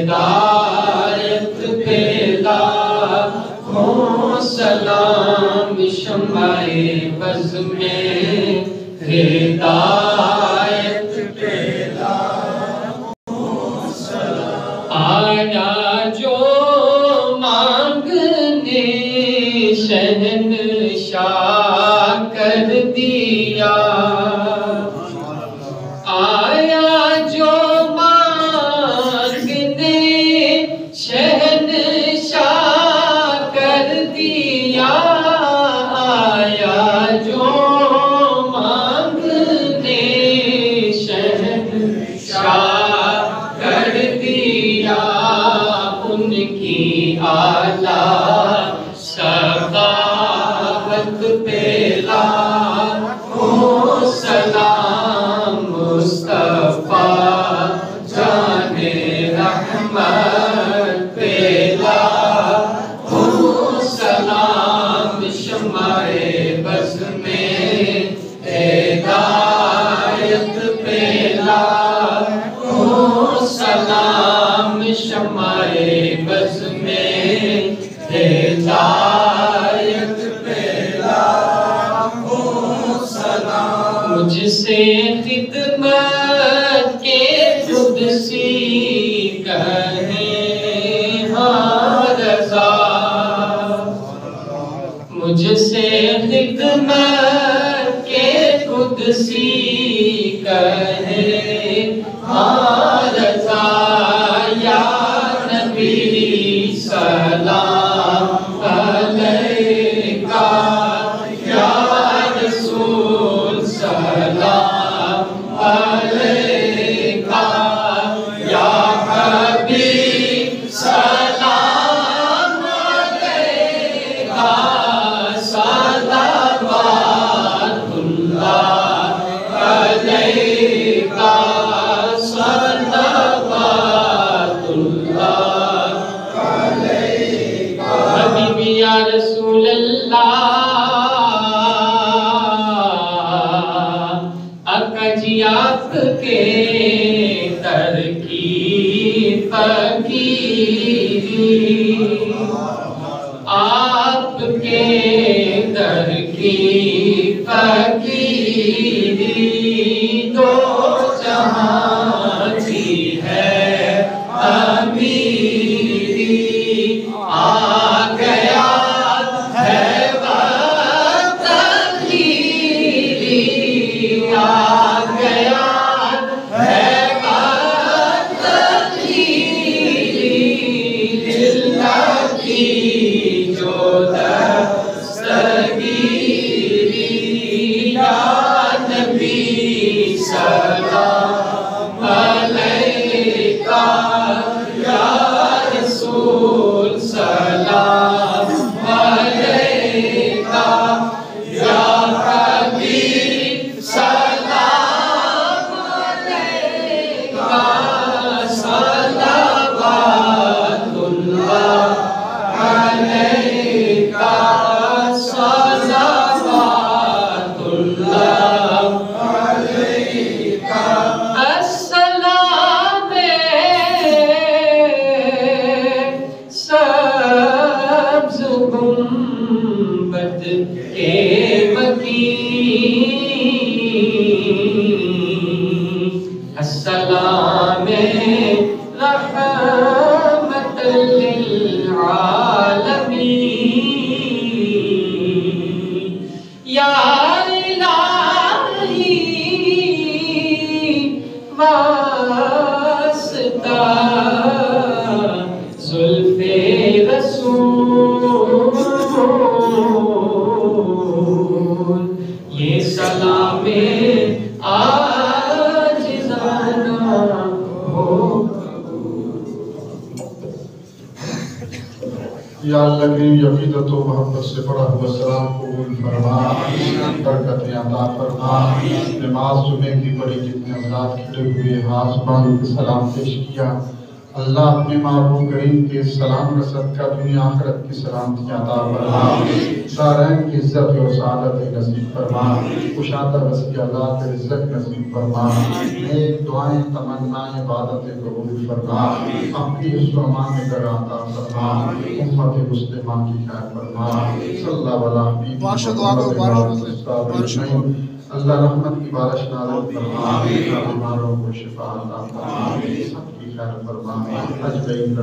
ہدایت پہ لاکھوں سلام، شمع بز میں ہدایت پہ لاکھوں سلام۔ آیا جو مانگنے شہنشاہ کر دیا، آیا جو مانگنے شہنشاہ کر دیا، آیا جو مانگنے شہنشاہ کر دیا، ان کی اعلیٰ سخاوت پہ لاکھوں سلام، مصطفیٰ جان رحمت پہ لاکھوں سلام، شمع بز میں ہدایت پہ لاکھوں سلام، شمع بز میں ہدایت پہ لاکھوں سلام۔ مجھ سے خدمت کے قدسی کہیں ہاں رضا، مجھ سے خدمت کے قدسی کہیں ہاں رضا، یا نبی سلام علیکہ، یا رسول سلام علیکہ، یا حبیب سلام علیکہ، صلوات اللہ علیکہ، صلوات اللہ علیکہ۔ حبیبی یا رسول اللہ، آقا جی آپ کے در کی فقیری، آپ کے در کی فقیری، دو جہاں کی ہے امیری، آ گیا ہے وقت تقدیری، آ گیا ہے وقت تقدیری، دل کی جو دستگیری، یا نبی سلام علیکہ، یا رسول سلام علیکہ، یا حبیب سلام علیکہ، صلوات اللہ علیکہ، صلوات اللہ علیکہ۔ السلام سبز گنبد کے مکین، السلام رحمت للعالمین، یا الہی واسطہ زلف رسول، یہ سلام عاجزانہ ہو۔ یا اللہ کی عقیدت و محبت سے پڑھا ہوا سلام قبول فرما، برکتیں عطا فرما۔ نماز جمعے کی پڑھی جتنے حضرات کھڑے ہوئے ہاتھ باندھ کے سلام پیش کیا، اللہ اپنے محبوب کریم کے سلام رسد کا دنیا آخرت کی سلامتی عطا فرما، دارین کی عزت و سعادت نصیب فرما، کشادہ وسیعات رزق نصیب فرما، نیک دعائیں تمنائیں عبادت قبول فرما، اپنی حسن و امان میں کر عطا فرما، امت مسلمہ کی خیر فرما، صلی اللہ علیہ وسلم۔ اللہ رحمت کی بارش نازل فرما، بیماروں کو شفا عطا فرما، سب کی خیر فرما، اجمعین